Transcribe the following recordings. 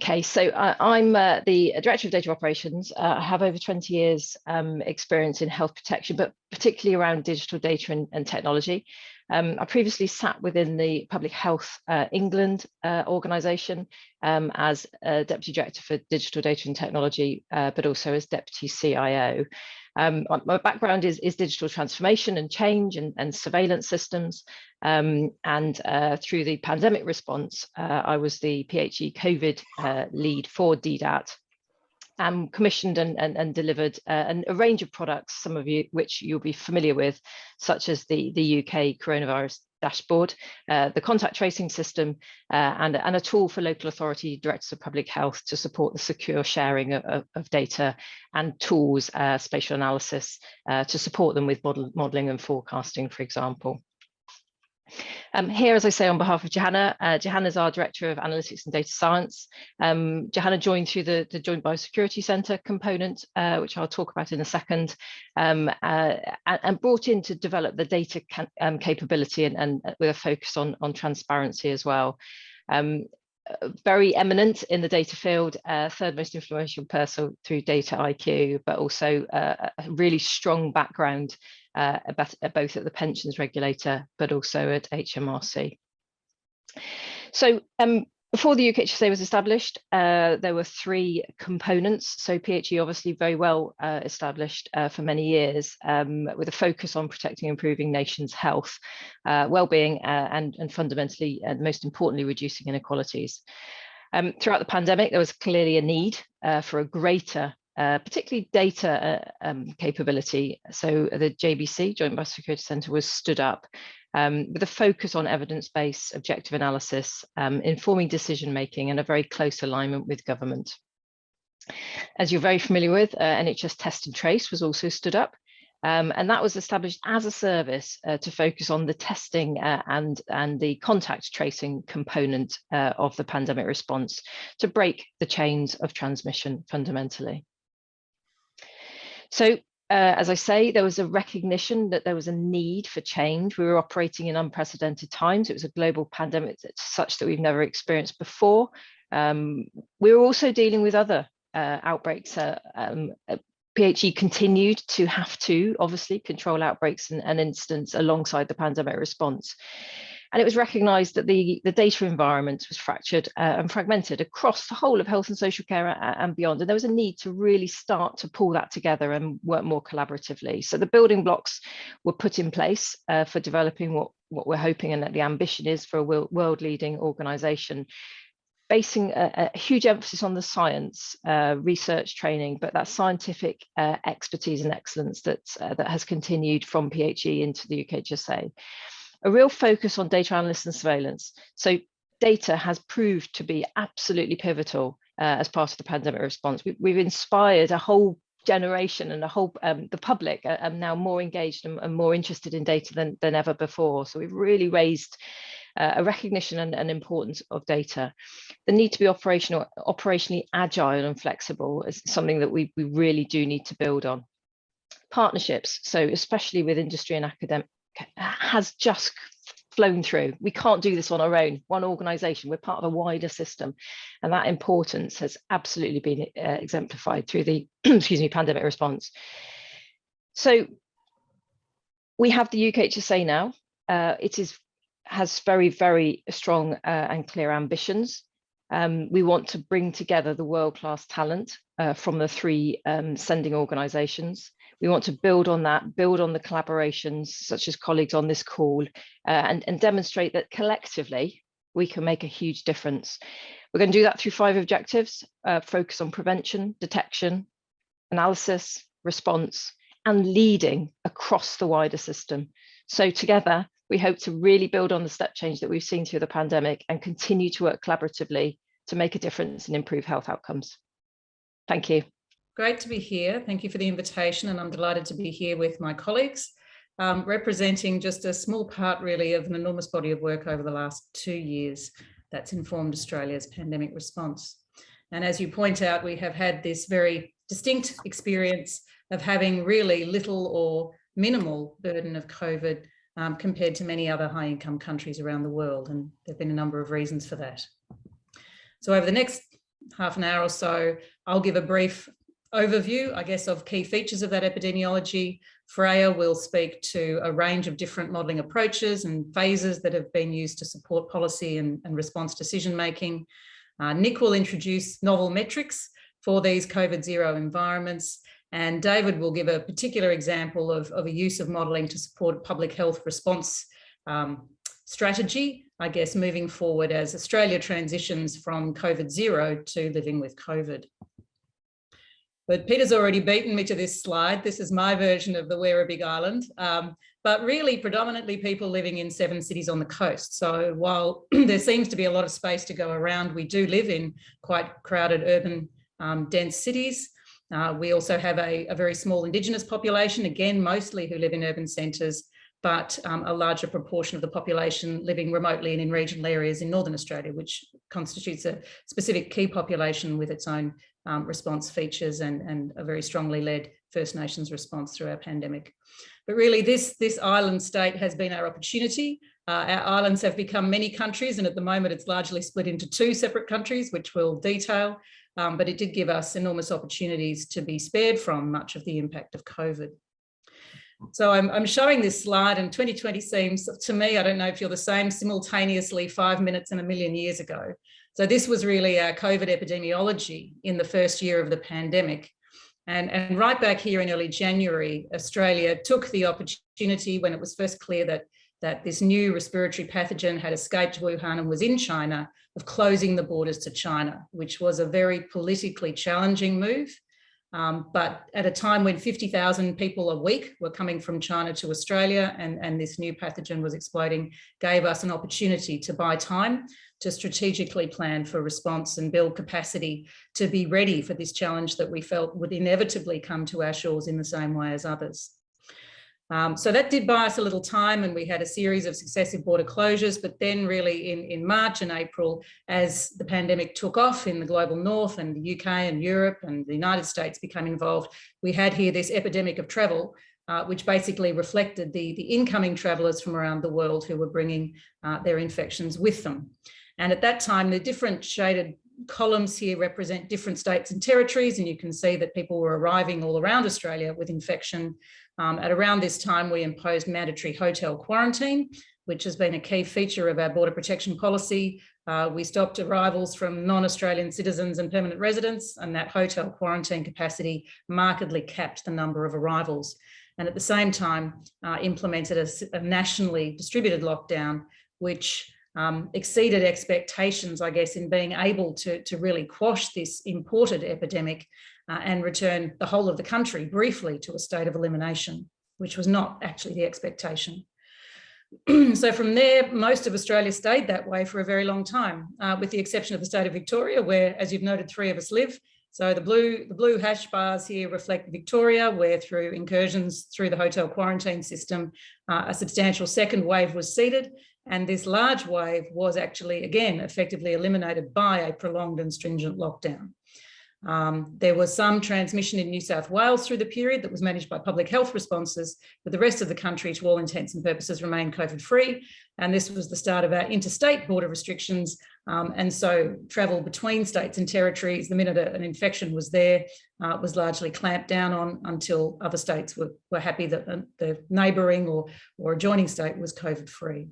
Okay, so I'm the Director of Data Operations. I have over 20 years experience in health protection, but particularly around digital data and technology. I previously sat within the Public Health England organisation as Deputy Director for Digital Data and Technology, but also as Deputy CIO. My background is digital transformation and change and surveillance systems. And through the pandemic response, I was the PHE COVID lead for DDAT, commissioned and delivered a range of products, some of you which you'll be familiar with, such as the UK coronavirus dashboard, the contact tracing system, and a tool for local authority directors of public health to support the secure sharing of data and tools, spatial analysis, to support them with modelling and forecasting, for example. Here, as I say, on behalf of Johanna, Johanna is our Director of Analytics and Data Science. Johanna joined through the Joint Biosecurity Centre component, which I'll talk about in a second, and brought in to develop the data capability and with a focus on transparency as well. Very eminent in the data field, third most influential person through Data IQ, but also a really strong background both at the pensions regulator, but also at HMRC. So before the UKHSA was established, there were three components. So PHE obviously very well established for many years, with a focus on protecting and improving nations' health, well-being, and fundamentally, and most importantly, reducing inequalities. Throughout the pandemic, there was clearly a need for a greater particularly data capability. So the JBC, Joint Biosecurity Centre, was stood up with a focus on evidence-based objective analysis, informing decision-making and a very close alignment with government. As you're very familiar with, NHS Test and Trace was also stood up, and that was established as a service to focus on the testing and the contact tracing component of the pandemic response to break the chains of transmission fundamentally. So, as I say, there was a recognition that there was a need for change. We were operating in unprecedented times. It was a global pandemic such that we've never experienced before. We were also dealing with other outbreaks. PHE continued to have to obviously control outbreaks and incidents alongside the pandemic response. And it was recognised that the data environment was fractured and fragmented across the whole of health and social care and beyond. And there was a need to really start to pull that together and work more collaboratively. So the building blocks were put in place for developing what we're hoping and that the ambition is for a world-leading organisation, basing a huge emphasis on the science, research training, but that scientific expertise and excellence that has continued from PHE into the UKHSA. A real focus on data analysis and surveillance. So data has proved to be absolutely pivotal as part of the pandemic response. We've inspired a whole generation and the public are now more engaged and more interested in data than ever before. So we've really raised a recognition and importance of data. The need to be operationally agile and flexible is something that we really do need to build on. Partnerships, so especially with industry and academic, has just flown through. We can't do this on our own, one organisation. We're part of a wider system, and that importance has absolutely been exemplified through the pandemic response. So we have the UKHSA now. It has very, very strong and clear ambitions. We want to bring together the world-class talent from the three sending organisations. We want to build on that, build on the collaborations, such as colleagues on this call, and demonstrate that collectively we can make a huge difference. We're going to do that through 5 objectives: focus on prevention, detection, analysis, response, and leading across the wider system. So together, we hope to really build on the step change that we've seen through the pandemic and continue to work collaboratively to make a difference and improve health outcomes. Thank you. Great to be here. Thank you for the invitation, and I'm delighted to be here with my colleagues, representing just a small part really of an enormous body of work over the last 2 years that's informed Australia's pandemic response. And as you point out, we have had this very distinct experience of having really little or minimal burden of COVID compared to many other high-income countries around the world, and there have been a number of reasons for that. So over the next half an hour or so, I'll give a brief overview, I guess, of key features of that epidemiology. Freya will speak to a range of different modelling approaches and phases that have been used to support policy and response decision-making. Nick will introduce novel metrics for these COVID-0 environments, and David will give a particular example of a use of modelling to support public health response strategy, I guess, moving forward as Australia transitions from COVID-0 to living with COVID. But Peter's already beaten me to this slide. This is my version of the We're a Big Island, but really predominantly people living in 7 cities on the coast. So while there seems to be a lot of space to go around, we do live in quite crowded urban dense cities. We also have a very small Indigenous population, again, mostly who live in urban centres, but a larger proportion of the population living remotely and in regional areas in Northern Australia, which constitutes a specific key population with its own response features and a very strongly led First Nations response through our pandemic. But really this island state has been our opportunity. Our islands have become many countries, and at the moment it's largely split into 2 separate countries, which we'll detail, but it did give us enormous opportunities to be spared from much of the impact of COVID. So I'm showing this slide, and 2020 seems to me, I don't know if you're the same, simultaneously 5 minutes and a million years ago. So this was really our COVID epidemiology in the first year of the pandemic. And right back here in early January, Australia took the opportunity when it was first clear that this new respiratory pathogen had escaped Wuhan and was in China, of closing the borders to China, which was a very politically challenging move. But at a time when 50,000 people a week were coming from China to Australia and this new pathogen was exploding, gave us an opportunity to buy time, to strategically plan for response and build capacity to be ready for this challenge that we felt would inevitably come to our shores in the same way as others. So that did buy us a little time, and we had a series of successive border closures, but then really in March and April, as the pandemic took off in the global north and the UK and Europe and the United States became involved, we had here this epidemic of travel, which basically reflected the incoming travellers from around the world who were bringing their infections with them. And at that time, the different shaded columns here represent different states and territories, and you can see that people were arriving all around Australia with infection. At around this time, we imposed mandatory hotel quarantine, which has been a key feature of our border protection policy. We stopped arrivals from non-Australian citizens and permanent residents, and that hotel quarantine capacity markedly capped the number of arrivals. And at the same time, implemented a nationally distributed lockdown, which exceeded expectations, I guess, in being able to really quash this imported epidemic and return the whole of the country briefly to a state of elimination, which was not actually the expectation. So from there, most of Australia stayed that way for a very long time, with the exception of the state of Victoria, where, as you've noted, 3 of us live. So the blue hash bars here reflect Victoria, where through incursions through the hotel quarantine system, a substantial second wave was seeded. And this large wave was actually, again, effectively eliminated by a prolonged and stringent lockdown. There was some transmission in New South Wales through the period that was managed by public health responses, but the rest of the country, to all intents and purposes, remained COVID-free. And this was the start of our interstate border restrictions. And so travel between states and territories, the minute an infection was there, was largely clamped down on until other states were happy that the neighbouring or adjoining state was COVID-free.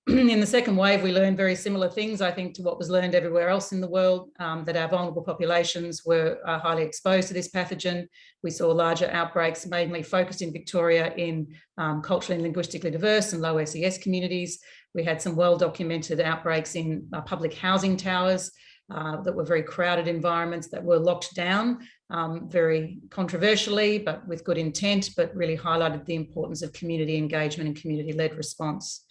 In the second wave, we learned very similar things, I think, to what was learned everywhere else in the world, that our vulnerable populations were highly exposed to this pathogen. We saw larger outbreaks, mainly focused in Victoria in culturally and linguistically diverse and low SES communities. We had some well-documented outbreaks in public housing towers that were very crowded environments that were locked down very controversially, but with good intent, but really highlighted the importance of community engagement and community-led response.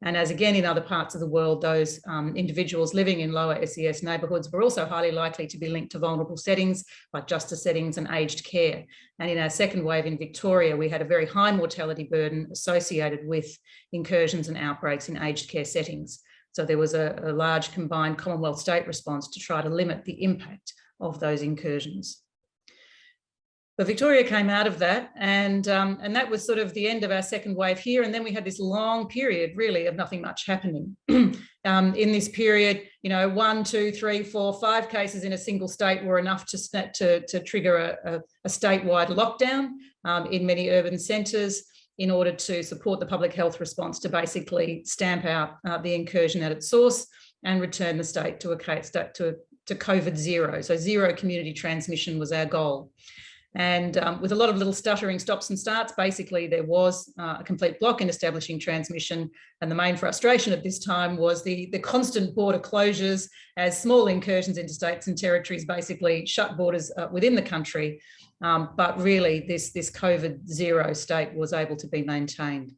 And as again in other parts of the world, those individuals living in lower SES neighbourhoods were also highly likely to be linked to vulnerable settings like justice settings and aged care. And in our second wave in Victoria, we had a very high mortality burden associated with incursions and outbreaks in aged care settings. So there was a large combined Commonwealth state response to try to limit the impact of those incursions. But Victoria came out of that, and that was sort of the end of our second wave here. And then we had this long period, really, of nothing much happening. In this period, 1, 2, 3, 4, 5 cases in a single state were enough to trigger a statewide lockdown in many urban centres in order to support the public health response to basically stamp out the incursion at its source and return the state to COVID zero. So zero community transmission was our goal. And with a lot of little stuttering stops and starts, basically there was a complete block in establishing transmission. And the main frustration at this time was the constant border closures as small incursions into states and territories basically shut borders within the country. But really this COVID zero state was able to be maintained.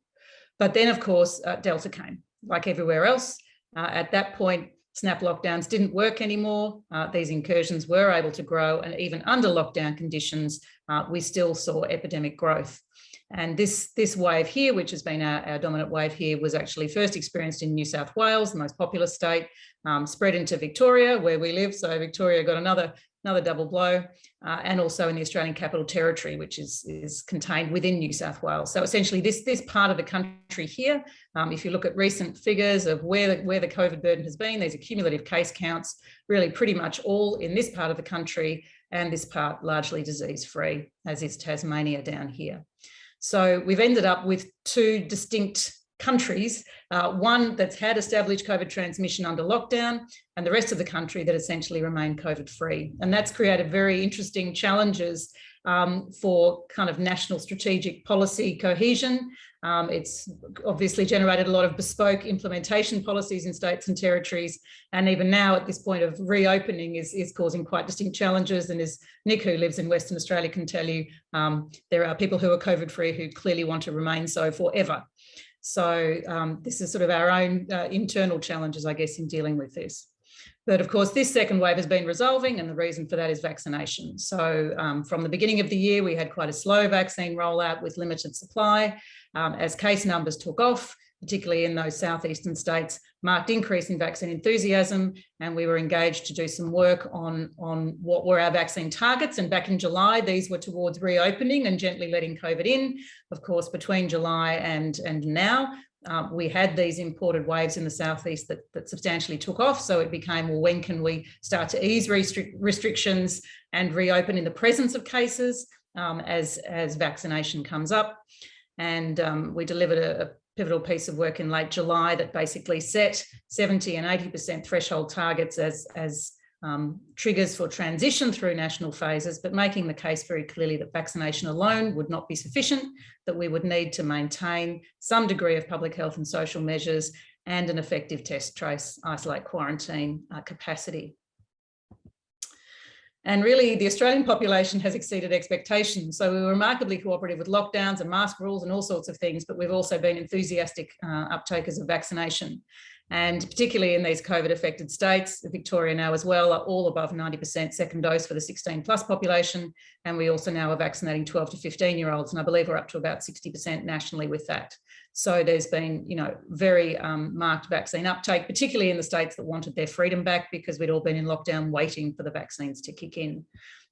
But then, of course, Delta came, like everywhere else. At that point, snap lockdowns didn't work anymore. These incursions were able to grow, and even under lockdown conditions, we still saw epidemic growth. And this wave here, which has been our dominant wave here, was actually first experienced in New South Wales, the most populous state, spread into Victoria, where we live. So Victoria got another double blow, and also in the Australian Capital Territory, which is contained within New South Wales. So essentially this part of the country here, if you look at recent figures of where the COVID burden has been, these are cumulative case counts, really pretty much all in this part of the country, and this part largely disease-free, as is Tasmania down here. So we've ended up with two distinct countries, one that's had established COVID transmission under lockdown, and the rest of the country that essentially remained COVID-free. And that's created very interesting challenges for kind of national strategic policy cohesion. It's obviously generated a lot of bespoke implementation policies in states and territories. And even now at this point of reopening is causing quite distinct challenges. And as Nick, who lives in Western Australia, can tell you, there are people who are COVID-free who clearly want to remain so forever. So this is sort of our own internal challenges, I guess, in dealing with this. But of course, this second wave has been resolving, and the reason for that is vaccination. So from the beginning of the year, we had quite a slow vaccine rollout with limited supply. As case numbers took off, particularly in those southeastern states, marked increase in vaccine enthusiasm, and we were engaged to do some work on what were our vaccine targets. And back in July, these were towards reopening and gently letting COVID in. Of course, between July and now, we had these imported waves in the southeast that substantially took off. So it became, well, when can we start to ease restrictions and reopen in the presence of cases as vaccination comes up? And we delivered a pivotal piece of work in late July that basically set 70 and 80% threshold targets as triggers for transition through national phases, but making the case very clearly that vaccination alone would not be sufficient, that we would need to maintain some degree of public health and social measures and an effective test, trace, isolate, quarantine capacity. And really, the Australian population has exceeded expectations. So we were remarkably cooperative with lockdowns and mask rules and all sorts of things, but we've also been enthusiastic uptakers of vaccination. And particularly in these COVID-affected states, Victoria now as well, are all above 90% second dose for the 16 plus population. And we also now are vaccinating 12 to 15-year-olds. And I believe we're up to about 60% nationally with that. So there's been, very marked vaccine uptake, particularly in the states that wanted their freedom back because we'd all been in lockdown waiting for the vaccines to kick in.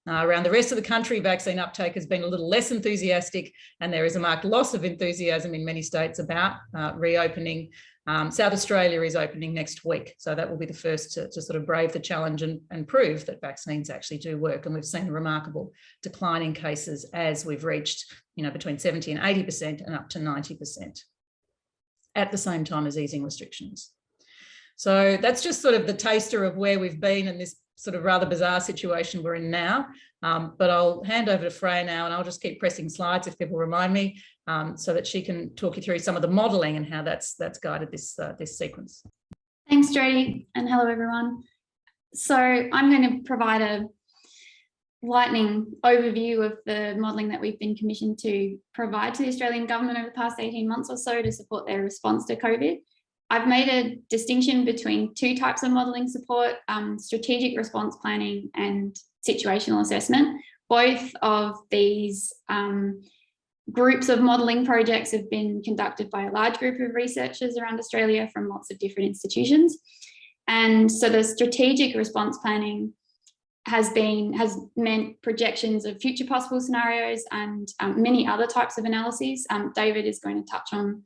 Around the rest of the country, vaccine uptake has been a little less enthusiastic, and there is a marked loss of enthusiasm in many states about reopening. South Australia is opening next week, so that will be the first to sort of brave the challenge and prove that vaccines actually do work. And we've seen a remarkable decline in cases as we've reached, between 70 and 80% and up to 90% at the same time as easing restrictions. So that's just sort of the taster of where we've been in this sort of rather bizarre situation we're in now. But I'll hand over to Freya now, and I'll just keep pressing slides if people remind me, so that she can talk you through some of the modelling and how that's guided this sequence. Thanks, Jodie, and hello everyone. So I'm going to provide a lightning overview of the modelling that we've been commissioned to provide to the Australian government over the past 18 months or so to support their response to COVID. I've made a distinction between two types of modelling support, strategic response planning and situational assessment. Both of these groups of modelling projects have been conducted by a large group of researchers around Australia from lots of different institutions. And so the strategic response planning has meant projections of future possible scenarios and many other types of analyses. David is going to touch on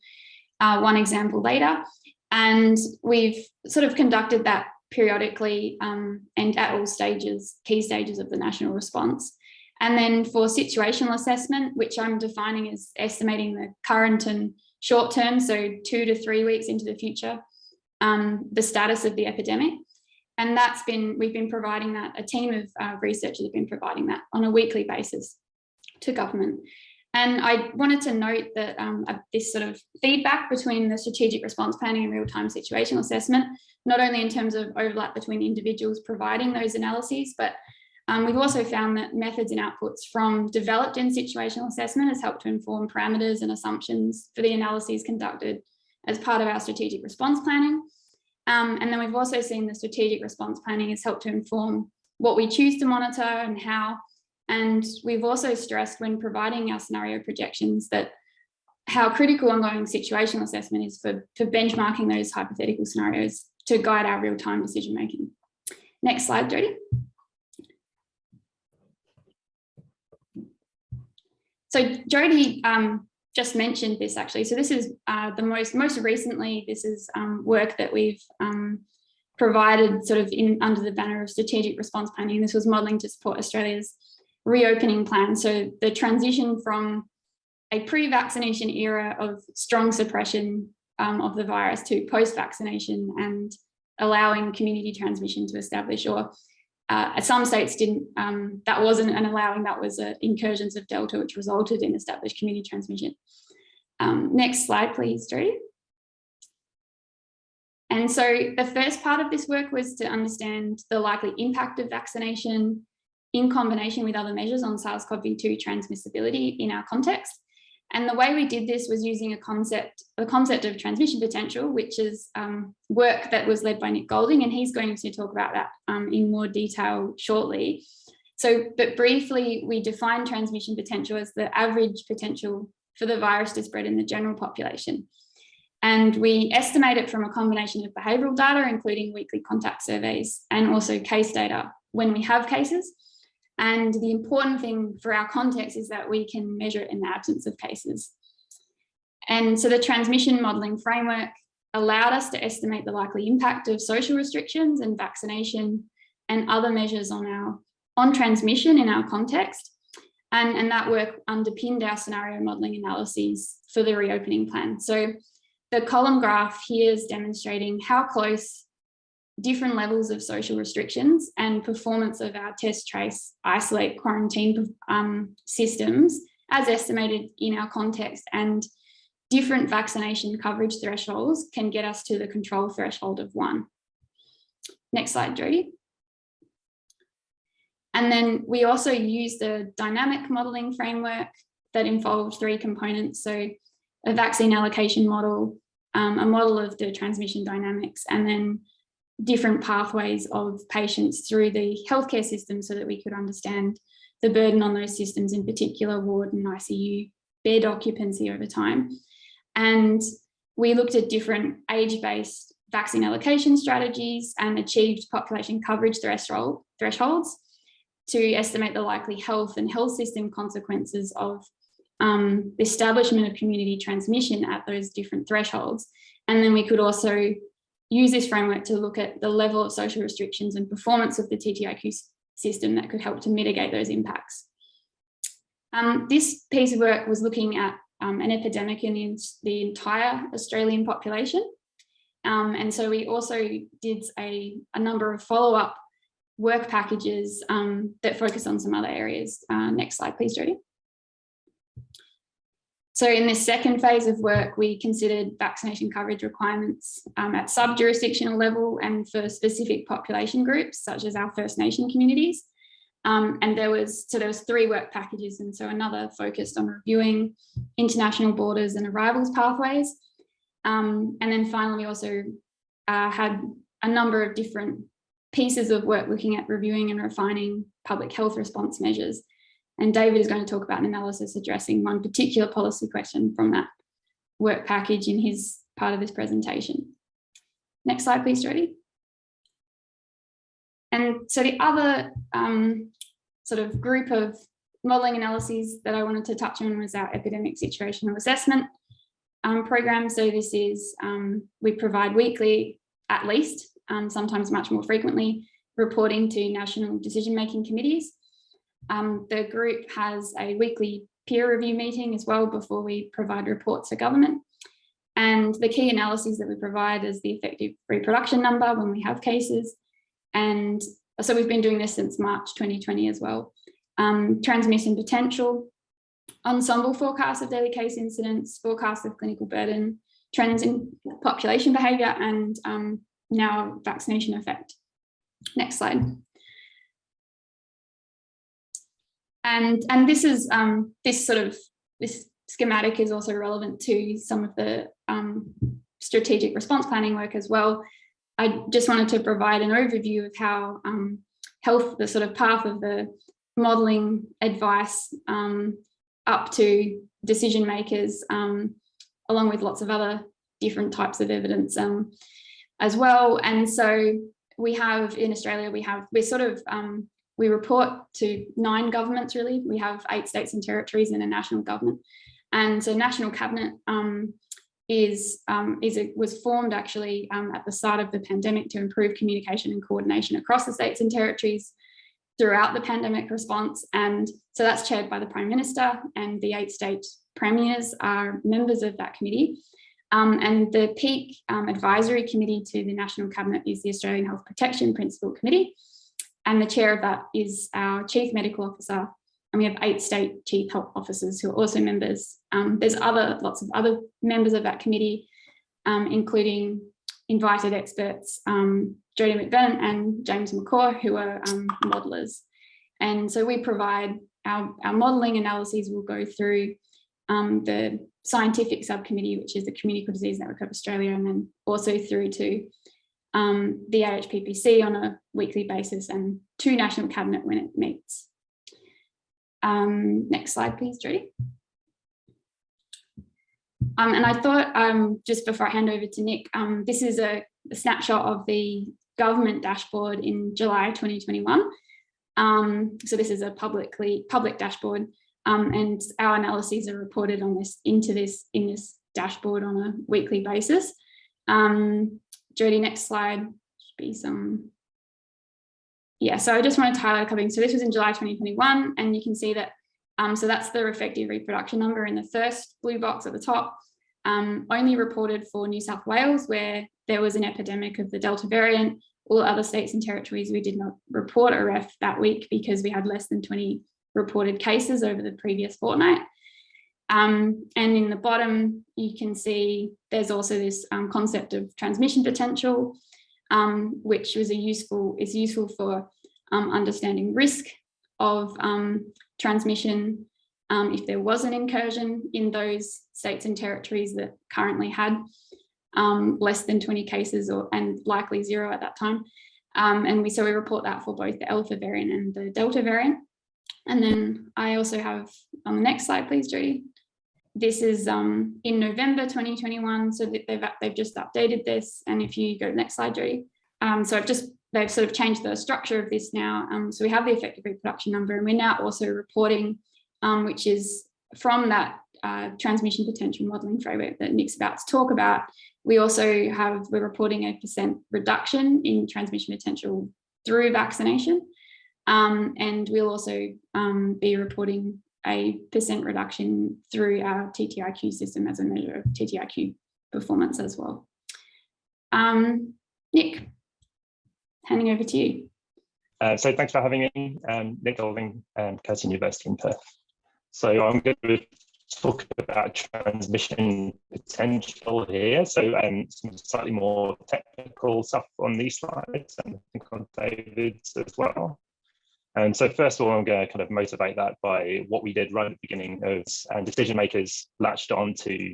one example later. And we've sort of conducted that periodically and at all stages, key stages of the national response. And then for situational assessment, which I'm defining as estimating the current and short term, so 2 to 3 weeks into the future, the status of the epidemic. And we've been providing that, a team of researchers have been providing that on a weekly basis to government. And I wanted to note that this sort of feedback between the strategic response planning and real-time situational assessment, not only in terms of overlap between individuals providing those analyses, but we've also found that methods and outputs from developed in situational assessment has helped to inform parameters and assumptions for the analyses conducted as part of our strategic response planning. And then we've also seen the strategic response planning has helped to inform what we choose to monitor and how. And we've also stressed when providing our scenario projections that how critical ongoing situational assessment is for benchmarking those hypothetical scenarios to guide our real-time decision making. Next slide, Jodie. So Jodie just mentioned this actually. So this is the most recently, this is work that we've provided sort of under the banner of strategic response planning. This was modelling to support Australia's reopening plan. So the transition from a pre-vaccination era of strong suppression of the virus to post-vaccination and allowing community transmission to establish, or some states didn't, that wasn't an allowing, that was incursions of Delta, which resulted in established community transmission. Next slide, please, Jodie. And so the first part of this work was to understand the likely impact of vaccination in combination with other measures on SARS-CoV-2 transmissibility in our context. And the way we did this was using the concept of transmission potential, which is work that was led by Nick Golding, and he's going to talk about that in more detail shortly. So, but briefly, we define transmission potential as the average potential for the virus to spread in the general population. And we estimate it from a combination of behavioural data, including weekly contact surveys, and also case data when we have cases. And the important thing for our context is that we can measure it in the absence of cases. And so the transmission modelling framework allowed us to estimate the likely impact of social restrictions and vaccination and other measures on transmission in our context. And that work underpinned our scenario modelling analyses for the reopening plan. So the column graph here is demonstrating how close different levels of social restrictions and performance of our test, trace, isolate, quarantine systems as estimated in our context, and different vaccination coverage thresholds can get us to the control threshold of 1. Next slide, Jodie. And then we also used a dynamic modelling framework that involved 3 components. So a vaccine allocation model, a model of the transmission dynamics, and then different pathways of patients through the healthcare system so that we could understand the burden on those systems, in particular ward and ICU bed occupancy over time. And we looked at different age-based vaccine allocation strategies and achieved population coverage thresholds to estimate the likely health and health system consequences of the establishment of community transmission at those different thresholds. And then we could also use this framework to look at the level of social restrictions and performance of the TTIQ system that could help to mitigate those impacts. This piece of work was looking at an epidemic in the entire Australian population. And so we also did a number of follow-up work packages that focus on some other areas. Next slide, please, Jodie. So in this second phase of work, we considered vaccination coverage requirements at sub-jurisdictional level and for specific population groups, such as our First Nation communities. And there was 3 work packages, and so another focused on reviewing international borders and arrivals pathways. And then finally, we also had a number of different pieces of work looking at reviewing and refining public health response measures. And David is going to talk about an analysis addressing one particular policy question from that work package in his part of this presentation. Next slide, please, Jodie. And so the other sort of group of modelling analyses that I wanted to touch on was our epidemic situational assessment program. So this is, we provide weekly, at least, sometimes much more frequently, reporting to national decision-making committees. The group has a weekly peer review meeting as well before we provide reports to government. And the key analyses that we provide is the effective reproduction number when we have cases. And so we've been doing this since March 2020 as well. Transmission potential, ensemble forecast of daily case incidents, forecast of clinical burden, trends in population behaviour, and now vaccination effect. Next slide. And this is this schematic is also relevant to some of the strategic response planning work as well. I just wanted to provide an overview of how health, the sort of path of the modelling advice up to decision makers, along with lots of other different types of evidence as well. And so we have in Australia, we report to 9 governments really. We have 8 states and territories and a national government. And so National Cabinet was formed actually at the start of the pandemic to improve communication and coordination across the states and territories throughout the pandemic response. And so that's chaired by the Prime Minister, and the 8 state premiers are members of that committee. And the peak advisory committee to the National Cabinet is the Australian Health Protection Principal Committee. And the chair of that is our Chief Medical Officer. And we have 8 state chief health officers who are also members. There's lots of other members of that committee, including invited experts, Jodie McVeigh and James McCaw, who are modellers. And so we provide our modelling analyses will go through the scientific subcommittee, which is the Communicable Disease Network of Australia, and then also through to the AHPPC on a weekly basis, and to National Cabinet when it meets. Next slide, please, Jodie. And I thought, just before I hand over to Nick, this is a snapshot of the government dashboard in July 2021. So this is a public dashboard, and our analyses are reported on in this dashboard on a weekly basis. Jodie, next slide should be some. Yeah, so I just wanted to highlight a couple things. So this was in July 2021, and you can see that, so that's the effective reproduction number in the first blue box at the top, only reported for New South Wales, where there was an epidemic of the Delta variant. All other states and territories, we did not report a ref that week because we had less than 20 reported cases over the previous fortnight. And in the bottom, you can see there's also this concept of transmission potential, which is useful for understanding risk of transmission if there was an incursion in those states and territories that currently had less than 20 cases and likely 0 at that time. And we report that for both the Alpha variant and the Delta variant. And then I also have on the next slide, please, Jodie. This is in November 2021, so they've just updated this. And if you go to the next slide, Jodie. So they've sort of changed the structure of this now. So we have the effective reproduction number, and we're now also reporting, which is from that transmission potential modelling framework that Nick's about to talk about. We're reporting a % reduction in transmission potential through vaccination. And we'll also be reporting a % reduction through our TTIQ system as a measure of TTIQ performance as well. Nick, handing over to you. So thanks for having me. Nick Golding, Curtin University in Perth. So I'm going to talk about transmission potential here. So some slightly more technical stuff on these slides, and I think on David's as well. And so first of all, I'm going to kind of motivate that by what we did right at the beginning of decision makers latched on to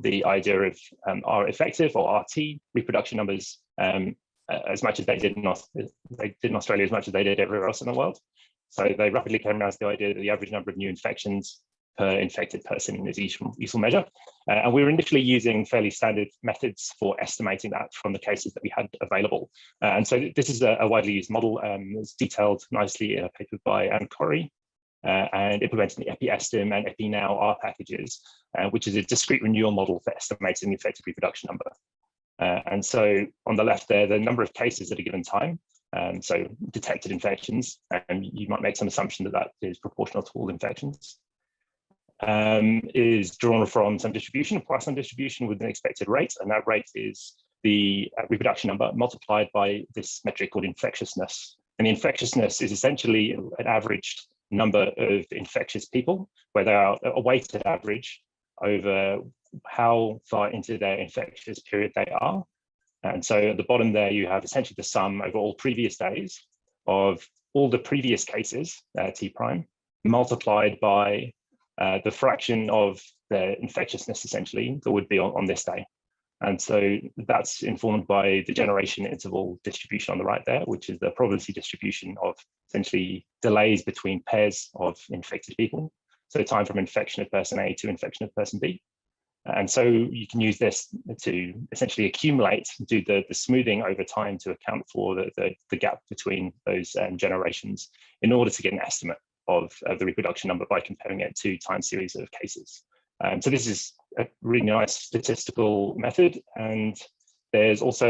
the idea of our effective or RT reproduction numbers as much as they did in Australia, as much as they did everywhere else in the world. So they rapidly came around to the idea that the average number of new infections per infected person is a useful measure. And we were initially using fairly standard methods for estimating that from the cases that we had available. And so this is a widely used model. It's detailed nicely in a paper by Anne Corrie, and implementing the EpiEstim and EpiNow R packages, which is a discrete renewal model for estimating the infected reproduction number. And so on the left there, the number of cases at a given time, so detected infections, and you might make some assumption that that is proportional to all infections, is drawn from some distribution, a Poisson distribution with an expected rate, and that rate is the reproduction number multiplied by this metric called infectiousness. And the infectiousness is essentially an averaged number of infectious people, where they are a weighted average over how far into their infectious period they are. And so at the bottom there, you have essentially the sum over all previous days of all the previous cases, T prime, multiplied by the fraction of the infectiousness essentially that would be on this day. And so that's informed by the generation interval distribution on the right there, which is the probability distribution of essentially delays between pairs of infected people. So time from infection of person A to infection of person B. And so you can use this to essentially accumulate, do the smoothing over time to account for the gap between those generations in order to get an estimate of the reproduction number by comparing it to time series of cases. So this is a really nice statistical method. And there's also,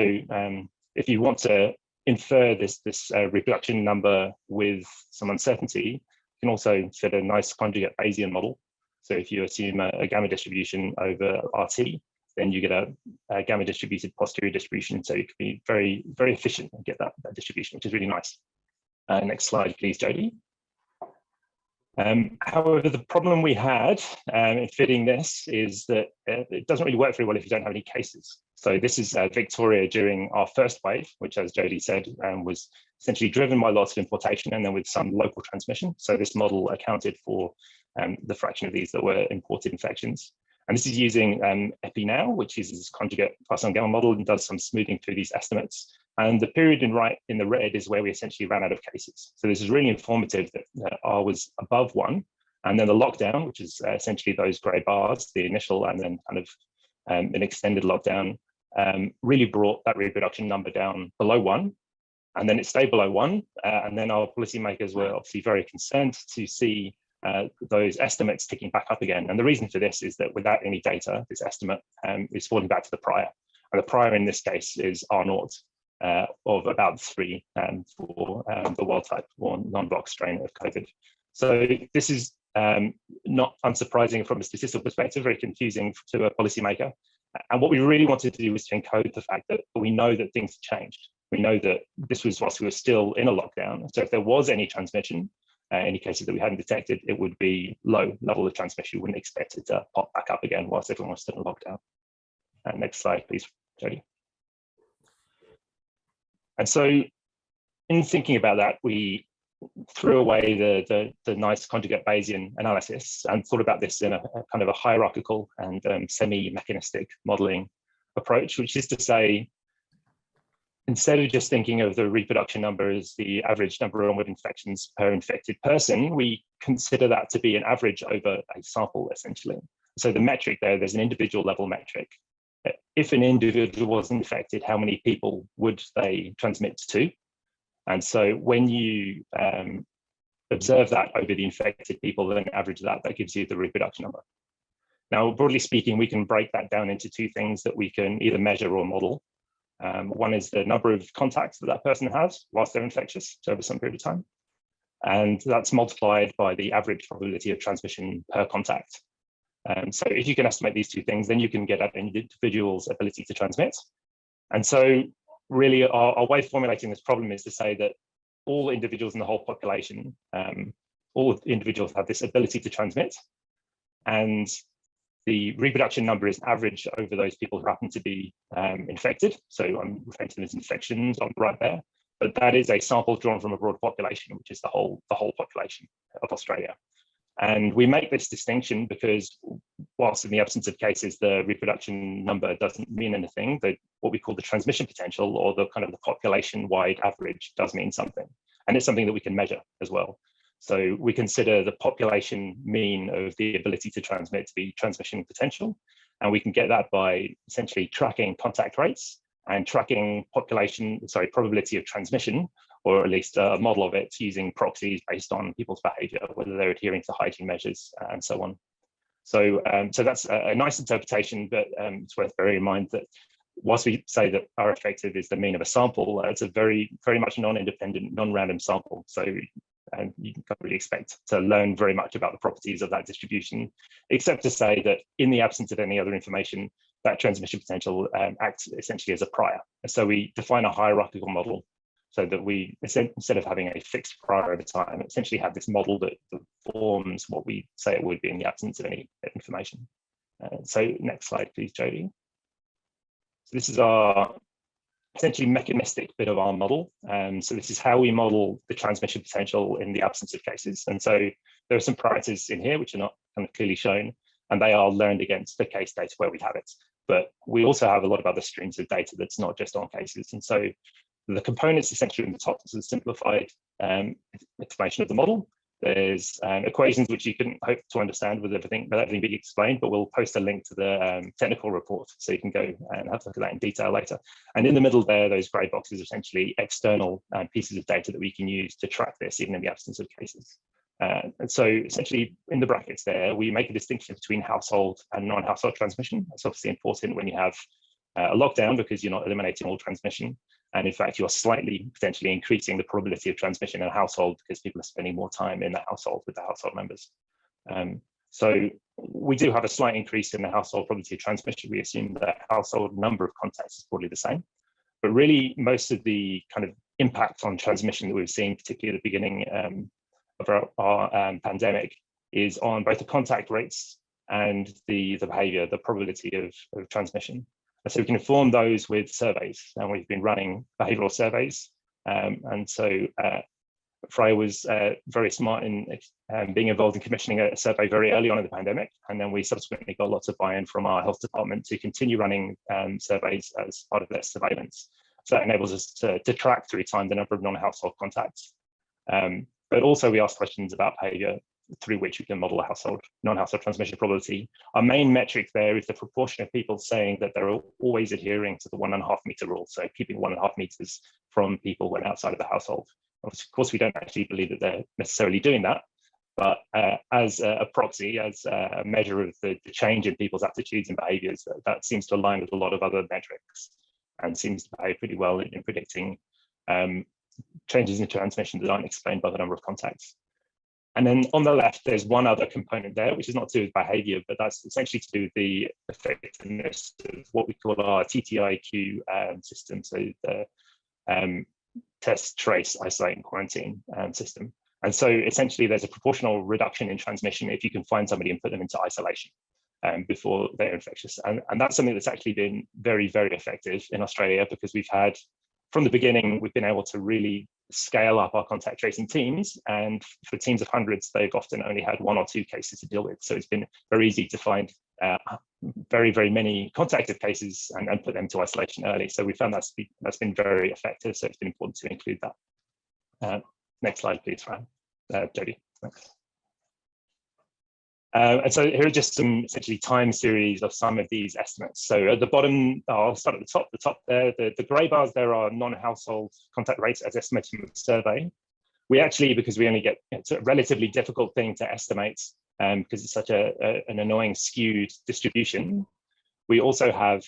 if you want to infer this reproduction number with some uncertainty, you can also fit a nice conjugate Bayesian model. So if you assume a gamma distribution over RT, then you get a gamma distributed posterior distribution. So you can be very, very efficient and get that distribution, which is really nice. Next slide, please, Jodie. However, the problem we had in fitting this is that it doesn't really work very well if you don't have any cases. So this is Victoria during our first wave, which, as Jodie said, was essentially driven by lots of importation and then with some local transmission. So this model accounted for the fraction of these that were imported infections. And this is using EpiNow, which uses this conjugate Poisson gamma model and does some smoothing through these estimates. And the period in the red is where we essentially ran out of cases. So this is really informative that R was above 1. And then the lockdown, which is essentially those grey bars, the initial and then kind of an extended lockdown, really brought that reproduction number down below 1. And then it stayed below 1. And then our policymakers were obviously very concerned to see those estimates ticking back up again. And the reason for this is that without any data, this estimate is falling back to the prior. And the prior in this case is R0 of about 3 for the wild type or non-box strain of COVID. So this is not unsurprising from a statistical perspective, very confusing to a policymaker. And what we really wanted to do was to encode the fact that we know that things changed. We know that this was whilst we were still in a lockdown. So if there was any transmission, any cases that we hadn't detected, it would be low level of transmission. You wouldn't expect it to pop back up again whilst everyone was still in lockdown. Next slide, please, Jodie. And so in thinking about that, we threw away the nice conjugate Bayesian analysis and thought about this in a kind of a hierarchical and semi-mechanistic modeling approach, which is to say, instead of just thinking of the reproduction number as the average number of onward infections per infected person, we consider that to be an average over a sample, essentially. So the metric there's an individual level metric. If an individual was infected, how many people would they transmit to? And so when you observe that over the infected people, then average that gives you the reproduction number. Now, broadly speaking, we can break that down into two things that we can either measure or model. One is the number of contacts that person has whilst they're infectious, so over some period of time. And that's multiplied by the average probability of transmission per contact. So if you can estimate these two things, then you can get at an individual's ability to transmit. And so really our way of formulating this problem is to say that all individuals in the whole population, all individuals have this ability to transmit. And the reproduction number is average over those people who happen to be infected. So I'm referring to them as infections on the right there, but that is a sample drawn from a broad population, which is the whole population of Australia. And we make this distinction because whilst in the absence of cases, the reproduction number doesn't mean anything, what we call the transmission potential or the kind of the population-wide average does mean something. And it's something that we can measure as well. So we consider the population mean of the ability to transmit to be transmission potential. And we can get that by essentially tracking contact rates and tracking probability of transmission, or at least a model of it using proxies based on people's behavior, whether they're adhering to hygiene measures and so on. So, so that's a nice interpretation, but it's worth bearing in mind that whilst we say that R effective is the mean of a sample, it's a very much non-independent, non-random sample. So you can't really expect to learn very much about the properties of that distribution, except to say that in the absence of any other information, that transmission potential acts essentially as a prior. So we define a hierarchical model so that we, instead of having a fixed prior over time, essentially have this model that forms what we say it would be in the absence of any information. So next slide, please, Jodie. So this is our essentially mechanistic bit of our model. So this is how we model the transmission potential in the absence of cases. And so there are some parameters in here which are not kind of clearly shown, and they are learned against the case data where we have it. But we also have a lot of other streams of data that's not just on cases. And so the components essentially in the top is a simplified explanation of the model. There's equations which you couldn't hope to understand with everything being explained, but we'll post a link to the technical report so you can go and have a look at that in detail later. And in the middle there, those grey boxes are essentially external pieces of data that we can use to track this even in the absence of cases. And so essentially in the brackets there, we make a distinction between household and non-household transmission. That's obviously important when you have a lockdown because you're not eliminating all transmission. And in fact, you're slightly potentially increasing the probability of transmission in a household because people are spending more time in the household with the household members. So we do have a slight increase in the household probability of transmission. We assume that household number of contacts is probably the same. But really, most of the kind of impact on transmission that we've seen, particularly at the beginning of our pandemic, is on both the contact rates and the behavior, the probability of transmission. So we can inform those with surveys, and we've been running behavioural surveys. And so Freya was very smart in being involved in commissioning a survey very early on in the pandemic. And then we subsequently got lots of buy-in from our health department to continue running surveys as part of their surveillance. So that enables us to track through time the number of non-household contacts. But also we ask questions about behaviour through which we can model a non-household transmission probability. Our main metric there is the proportion of people saying that they're always adhering to the 1.5 metre rule, so keeping 1.5 metres from people when outside of the household. Of course, we don't actually believe that they're necessarily doing that, but as a proxy, as a measure of the change in people's attitudes and behaviours, that seems to align with a lot of other metrics and seems to behave pretty well in predicting changes in transmission that aren't explained by the number of contacts. And then on the left, there's one other component there, which is not to do with behavior, but that's essentially to do with the effectiveness of what we call our TTIQ system. So the test, trace, isolate, and quarantine system. And so essentially there's a proportional reduction in transmission if you can find somebody and put them into isolation before they're infectious. And that's something that's actually been very, very effective in Australia, because we've had, from the beginning, we've been able to really scale up our contact tracing teams, and for teams of hundreds, they've often only had 1 or 2 cases to deal with. So it's been very easy to find very, very many contacted cases and put them to isolation early. So we found that's been very effective. So it's been important to include that. Next slide, please, Fran. Jodie, thanks. And so here are just some essentially time series of some of these estimates. So at the bottom, I'll start at the top there, the grey bars there are non-household contact rates as estimated from the survey. We actually, because we only get, it's a relatively difficult thing to estimate because it's such an annoying skewed distribution. We also have,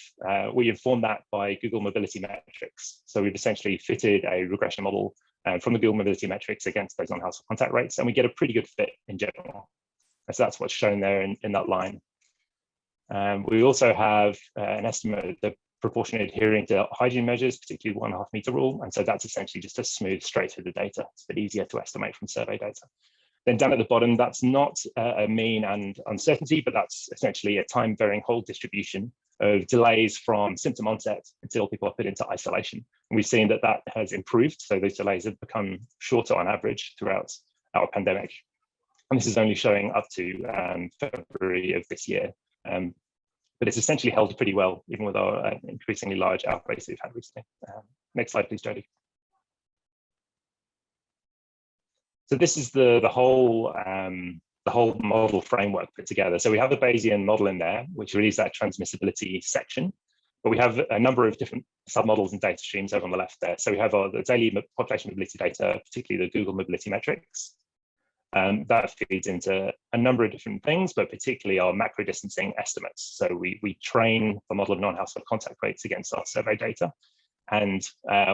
we inform that by Google mobility metrics. So we've essentially fitted a regression model from the Google mobility metrics against those non-household contact rates, and we get a pretty good fit in general. So that's what's shown there in that line. We also have an estimate of the proportion adhering to hygiene measures, particularly 1.5 metre rule. And so that's essentially just a smooth straight through the data. It's a bit easier to estimate from survey data. Then down at the bottom, that's not a mean and uncertainty, but that's essentially a time varying whole distribution of delays from symptom onset until people are put into isolation. And we've seen that that has improved. So those delays have become shorter on average throughout our pandemic. And this is only showing up to February of this year. But it's essentially held pretty well, even with our increasingly large outbreaks that we've had recently. Next slide, please, Jodie. So this is the whole model framework put together. So we have the Bayesian model in there, which really is that transmissibility section. But we have a number of different submodels and data streams over on the left there. So we have the daily population mobility data, particularly the Google mobility metrics. That feeds into a number of different things, but particularly our macro distancing estimates. So we train the model of non-household contact rates against our survey data, and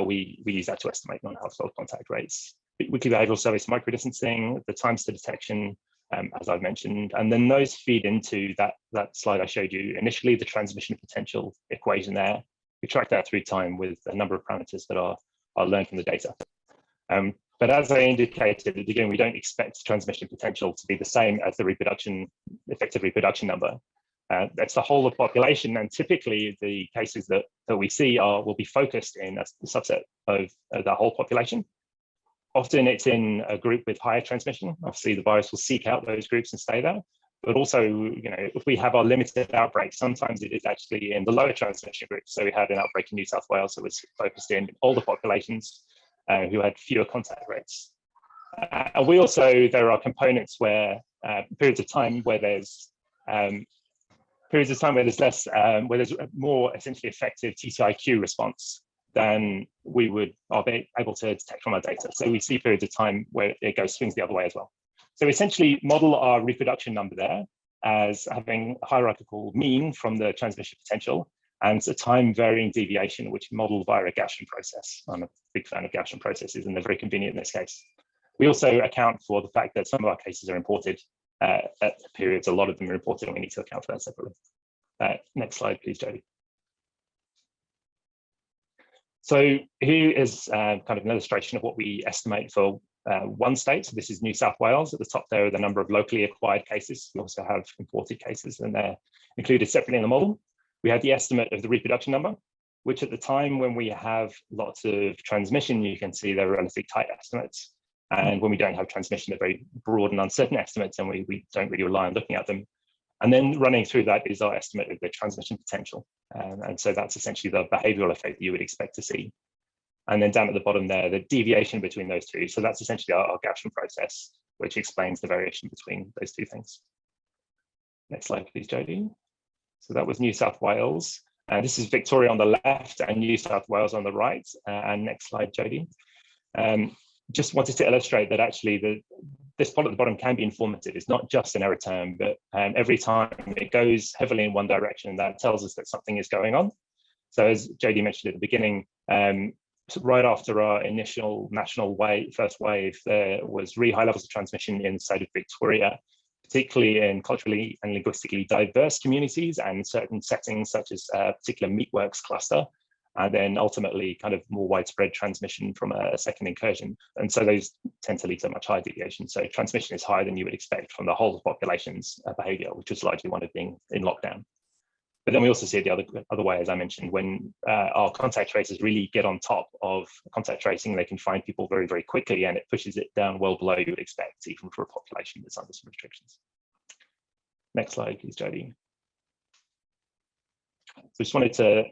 we use that to estimate non-household contact rates. Weekly behavioral surveys, micro distancing, the times to detection, as I've mentioned, and then those feed into that slide I showed you initially, the transmission potential equation there. We track that through time with a number of parameters that are learned from the data. But as I indicated at the beginning, we don't expect transmission potential to be the same as the effective reproduction number. That's the whole of population, and typically the cases that we see will be focused in a subset of the whole population. Often it's in a group with higher transmission. Obviously, the virus will seek out those groups and stay there. But also, if we have our limited outbreak, sometimes it is actually in the lower transmission groups. So we had an outbreak in New South Wales that was focused in older populations who had fewer contact rates. And there are components where periods of time where there's less, where there's a more essentially effective TCIQ response than we are able to detect from our data. So we see periods of time where it swings the other way as well. So essentially model our reproduction number there as having a hierarchical mean from the transmission potential and a time varying deviation, which model via a Gaussian process. I'm a big fan of Gaussian processes and they're very convenient in this case. We also account for the fact that some of our cases are imported at periods. A lot of them are imported and we need to account for that separately. Next slide, please, Jodie. So here is kind of an illustration of what we estimate for one state. So this is New South Wales. At the top there are the number of locally acquired cases. We also have imported cases and they're included separately in the model. We have the estimate of the reproduction number, which at the time when we have lots of transmission, you can see they're relatively tight estimates. And when we don't have transmission, they're very broad and uncertain estimates, and we don't really rely on looking at them. And then running through that is our estimate of the transmission potential. And so that's essentially the behavioral effect that you would expect to see. And then down at the bottom there, the deviation between those two. So that's essentially our Gaussian process, which explains the variation between those two things. Next slide, please, Jodie. So that was New South Wales. This is Victoria on the left and New South Wales on the right. And next slide, Jodie. Just wanted to illustrate that actually this plot at the bottom can be informative. It's not just an error term, but every time it goes heavily in one direction, that tells us that something is going on. So as Jodie mentioned at the beginning, right after our initial national first wave, there was really high levels of transmission in the state of Victoria, particularly in culturally and linguistically diverse communities and certain settings such as a particular meatworks cluster. And then ultimately kind of more widespread transmission from a second incursion. And so those tend to lead to much higher deviation. So transmission is higher than you would expect from the whole of population's behavior, which was largely one of being in lockdown. But then we also see it the other way, as I mentioned, when our contact tracers really get on top of contact tracing, they can find people very, very quickly, and it pushes it down well below you would expect, even for a population that's under some restrictions. Next slide, please, Jodie. So just wanted to,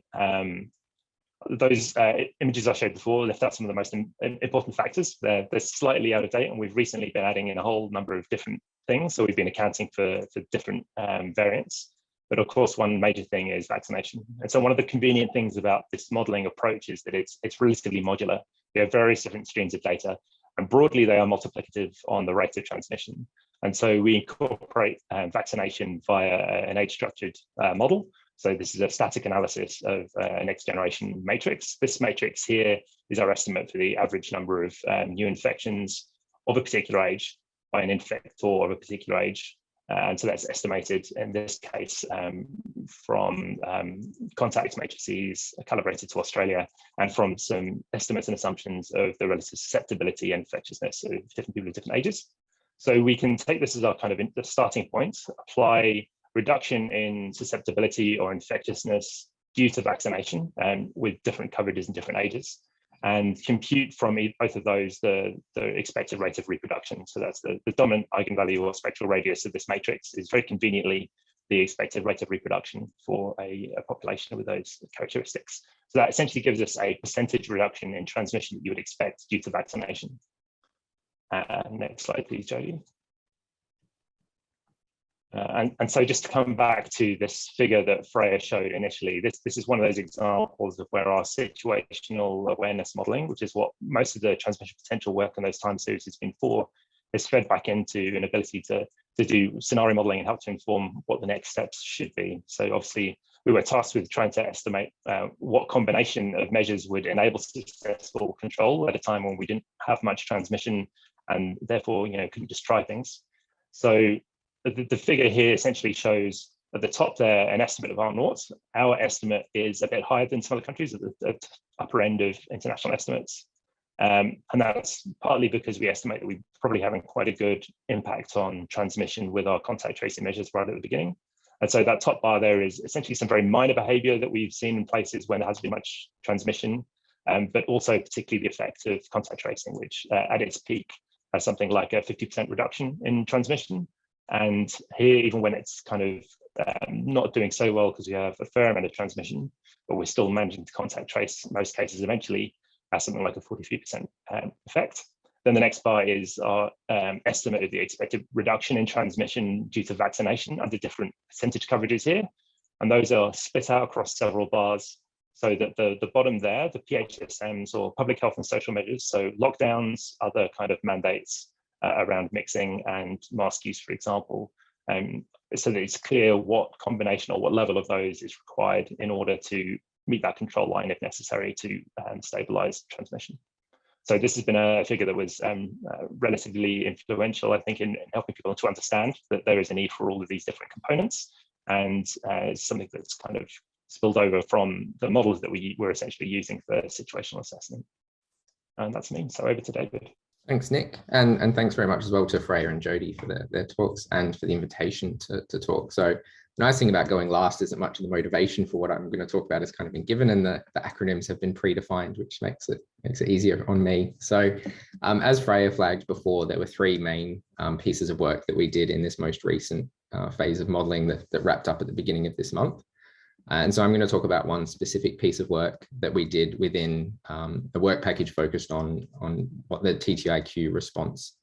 those images I showed before left out some of the most important factors. They're slightly out of date, and we've recently been adding in a whole number of different things. So we've been accounting for different variants. But of course, one major thing is vaccination. And so one of the convenient things about this modeling approach is that it's relatively modular. We have various different streams of data, and broadly they are multiplicative on the rate of transmission. And so we incorporate vaccination via an age-structured model. So this is a static analysis of a next generation matrix. This matrix here is our estimate for the average number of new infections of a particular age by an infector of a particular age. And so that's estimated in this case from contact matrices calibrated to Australia, and from some estimates and assumptions of the relative susceptibility and infectiousness of different people of different ages. So we can take this as our kind of the starting point, apply reduction in susceptibility or infectiousness due to vaccination with different coverages and different ages, and compute from both of those the expected rate of reproduction. So that's the dominant eigenvalue or spectral radius of this matrix is very conveniently the expected rate of reproduction for a population with those characteristics. So that essentially gives us a percentage reduction in transmission that you would expect due to vaccination. Next slide, please, Jodie. And so just to come back to this figure that Freya showed initially, this is one of those examples of where our situational awareness modeling, which is what most of the transmission potential work in those time series has been for, is fed back into an ability to do scenario modeling and help to inform what the next steps should be. So obviously we were tasked with trying to estimate what combination of measures would enable successful control at a time when we didn't have much transmission and therefore, couldn't just try things. So the figure here essentially shows at the top there an estimate of R0. Our estimate is a bit higher than some other countries at the upper end of international estimates. And that's partly because we estimate that we're probably having quite a good impact on transmission with our contact tracing measures right at the beginning. And so that top bar there is essentially some very minor behavior that we've seen in places when there hasn't been much transmission, but also particularly the effect of contact tracing, which at its peak has something like a 50% reduction in transmission. And here, even when it's kind of not doing so well because we have a fair amount of transmission, but we're still managing to contact trace in most cases eventually, has something like a 43% effect. Then the next bar is our estimate of the expected reduction in transmission due to vaccination under different percentage coverages here. And those are split out across several bars so that the bottom there, the PHSMs or public health and social measures, so lockdowns, other kind of mandates, around mixing and mask use, for example, so that it's clear what combination or what level of those is required in order to meet that control line if necessary to stabilize transmission. So this has been a figure that was relatively influential, I think, in helping people to understand that there is a need for all of these different components, and something that's kind of spilled over from the models that we were essentially using for situational assessment. And that's me, so over to David. Thanks, Nick. And thanks very much as well to Freya and Jodie for their talks and for the invitation to talk. So the nice thing about going last is that much of the motivation for what I'm going to talk about has kind of been given, and the acronyms have been predefined, which makes it easier on me. So as Freya flagged before, there were three main pieces of work that we did in this most recent phase of modelling that wrapped up at the beginning of this month. And so I'm going to talk about one specific piece of work that we did within a work package focused on what the TTIQ response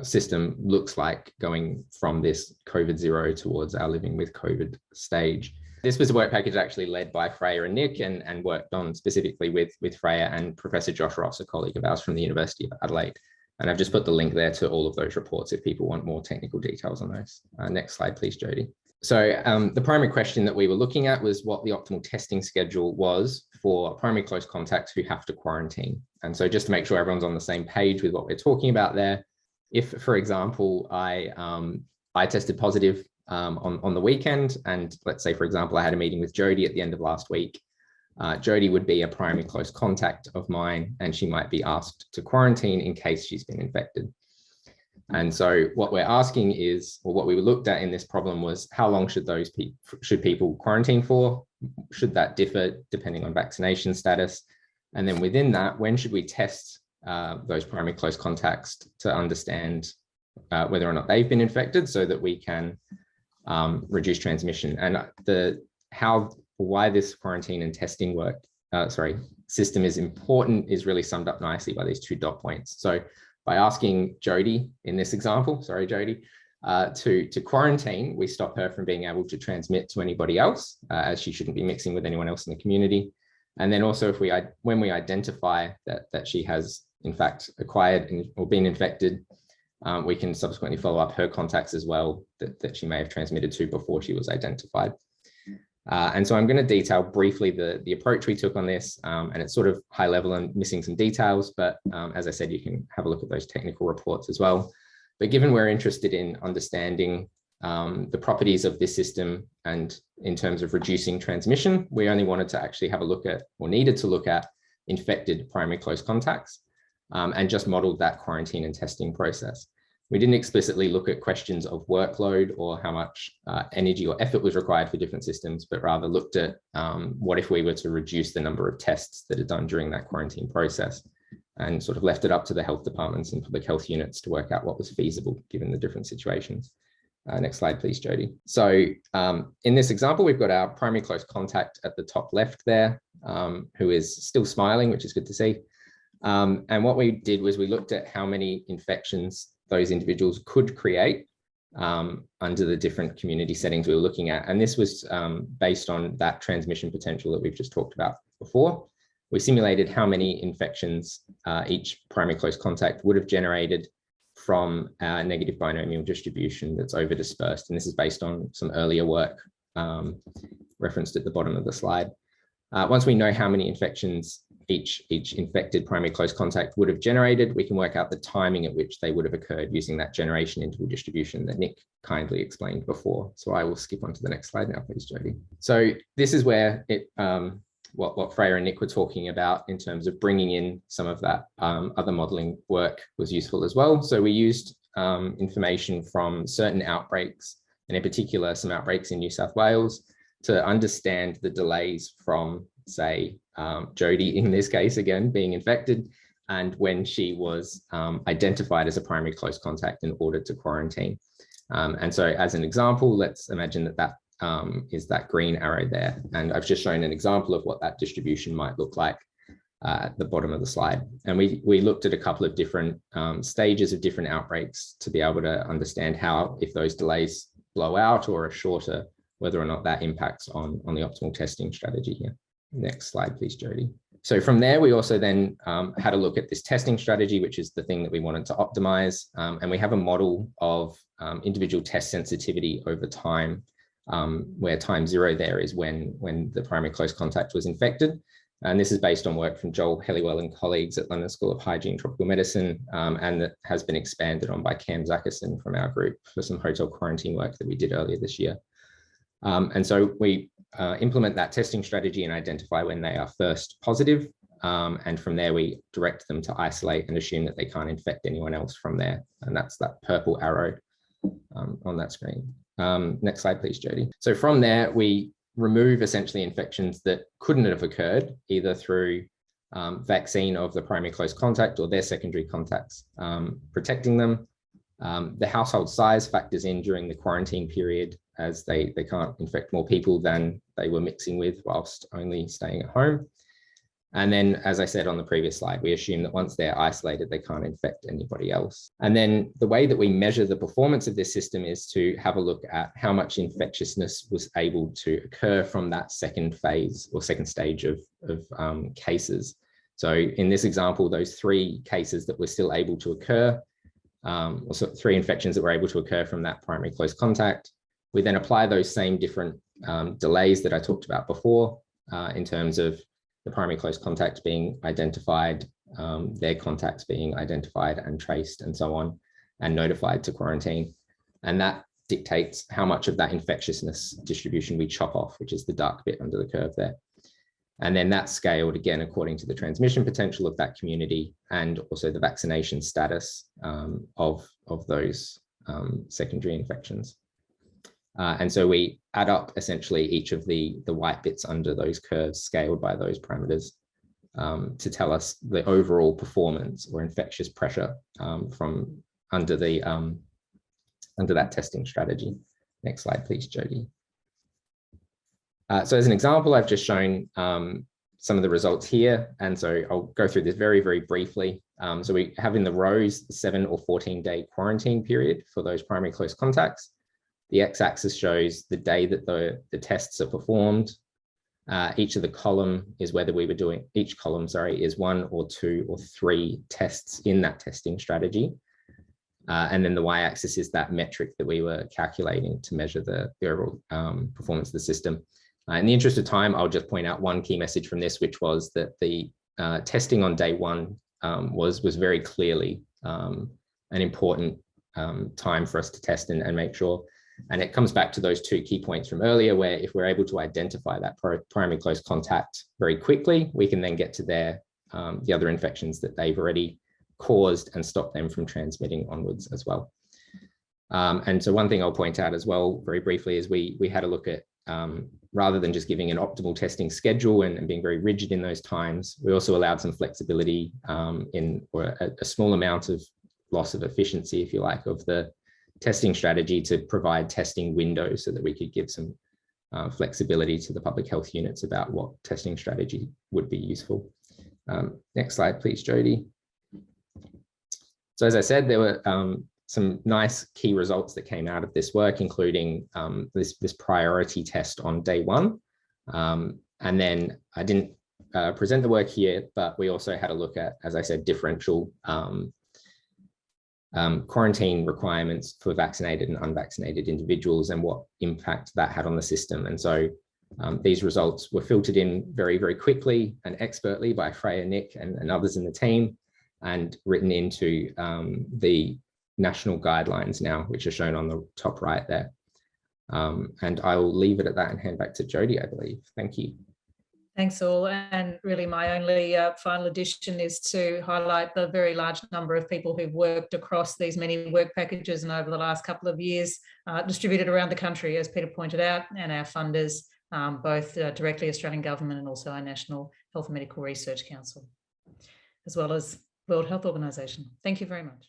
system looks like going from this COVID-0 towards our living with COVID stage. This was a work package actually led by Freya and Nick and worked on specifically with Freya and Professor Josh Ross, a colleague of ours from the University of Adelaide. And I've just put the link there to all of those reports if people want more technical details on those. Next slide, please, Jodie. So the primary question that we were looking at was what the optimal testing schedule was for primary close contacts who have to quarantine. And so just to make sure everyone's on the same page with what we're talking about there, if, for example, I tested positive on the weekend, and let's say, for example, I had a meeting with Jodie at the end of last week, Jodie would be a primary close contact of mine, and she might be asked to quarantine in case she's been infected. And so what we're asking is, or what we looked at in this problem was, how long should people quarantine for? Should that differ depending on vaccination status? And then within that, when should we test those primary close contacts to understand whether or not they've been infected so that we can reduce transmission? And why this quarantine and testing system is important is really summed up nicely by these two dot points. So by asking Jodie in this example, to quarantine, we stop her from being able to transmit to anybody else, as she shouldn't be mixing with anyone else in the community. And then also, when we identify that she has in fact acquired or been infected, we can subsequently follow up her contacts as well that she may have transmitted to before she was identified. And so I'm going to detail briefly the approach we took on this, and it's sort of high level and missing some details, but as I said, you can have a look at those technical reports as well. But given we're interested in understanding the properties of this system and in terms of reducing transmission, we only wanted to actually have a look at, or needed to look at, infected primary close contacts, and just modeled that quarantine and testing process. We didn't explicitly look at questions of workload or how much energy or effort was required for different systems, but rather looked at what if we were to reduce the number of tests that are done during that quarantine process, and sort of left it up to the health departments and public health units to work out what was feasible given the different situations. Next slide, please, Jodie. So in this example, we've got our primary close contact at the top left there, who is still smiling, which is good to see. And what we did was we looked at how many infections those individuals could create under the different community settings we were looking at. And this was based on that transmission potential that we've just talked about before. We simulated how many infections each primary close contact would have generated from a negative binomial distribution that's over dispersed. And this is based on some earlier work referenced at the bottom of the slide. Once we know how many infections each infected primary close contact would have generated, we can work out the timing at which they would have occurred using that generation interval distribution that Nick kindly explained before. So I will skip on to the next slide now, please, Jodie. So this is where it what Freya and Nick were talking about in terms of bringing in some of that other modelling work was useful as well. So we used information from certain outbreaks, and in particular some outbreaks in New South Wales, to understand the delays from, say, Jodie in this case, again, being infected, and when she was identified as a primary close contact and ordered to quarantine. And so as an example, let's imagine that that is that green arrow there. And I've just shown an example of what that distribution might look like at the bottom of the slide. And we looked at a couple of different stages of different outbreaks to be able to understand how, if those delays blow out or are shorter, whether or not that impacts on the optimal testing strategy here. Next slide, please, Jodie. So from there, we also then had a look at this testing strategy, which is the thing that we wanted to optimize. And we have a model of individual test sensitivity over time, where time zero there is when the primary close contact was infected. And this is based on work from Joel Helliwell and colleagues at London School of Hygiene and Tropical Medicine, and that has been expanded on by Cam Zackerson from our group for some hotel quarantine work that we did earlier this year. And so we implement that testing strategy and identify when they are first positive. And from there, we direct them to isolate and assume that they can't infect anyone else from there. And that's that purple arrow on that screen. Next slide, please, Jodie. So from there, we remove essentially infections that couldn't have occurred either through vaccine of the primary close contact or their secondary contacts, protecting them. The household size factors in during the quarantine period, as they can't infect more people than they were mixing with whilst only staying at home. And then, as I said on the previous slide, we assume that once they're isolated, they can't infect anybody else. And then the way that we measure the performance of this system is to have a look at how much infectiousness was able to occur from that second phase or second stage of cases. So in this example, those 3 cases that were still able to occur, also 3 infections that were able to occur from that primary close contact. We then apply those same different delays that I talked about before in terms of the primary close contact being identified, their contacts being identified and traced and so on, and notified to quarantine. And that dictates how much of that infectiousness distribution we chop off, which is the dark bit under the curve there. And then that's scaled again according to the transmission potential of that community and also the vaccination status of those secondary infections. And so we add up essentially each of the white bits under those curves scaled by those parameters to tell us the overall performance or infectious pressure from under that testing strategy. Next slide, please, Jodie. So as an example, I've just shown some of the results here. And so I'll go through this very, very briefly. So we have in the rows the 7 or 14-day quarantine period for those primary close contacts. The x-axis shows the day that the tests are performed. Each of the column is whether we were doing, each column, sorry, is 1 or 2 or 3 tests in that testing strategy. And then the y-axis is that metric that we were calculating to measure the overall performance of the system. In the interest of time, I'll just point out one key message from this, which was that the testing on day 1 was very clearly an important time for us to test and make sure. And it comes back to those 2 key points from earlier, where if we're able to identify that primary close contact very quickly, we can then get to the other infections that they've already caused and stop them from transmitting onwards as well. And so one thing I'll point out as well very briefly is we had a look at, rather than just giving an optimal testing schedule and being very rigid in those times, we also allowed some flexibility or a small amount of loss of efficiency, if you like, of the testing strategy to provide testing windows so that we could give some flexibility to the public health units about what testing strategy would be useful. Next slide, please, Jodie. So as I said, there were some nice key results that came out of this work, including this priority test on day 1. And then I didn't present the work here, but we also had a look at, as I said, differential quarantine requirements for vaccinated and unvaccinated individuals and what impact that had on the system. And so these results were filtered in very, very quickly and expertly by Freya, Nick, and others in the team, and written into the national guidelines now, which are shown on the top right there. And I will leave it at that and hand back to Jodie, I believe. Thank you. Thanks all. And really my only final addition is to highlight the very large number of people who've worked across these many work packages and over the last couple of years, distributed around the country, as Peter pointed out, and our funders, both directly Australian Government and also our National Health and Medical Research Council, as well as World Health Organization. Thank you very much.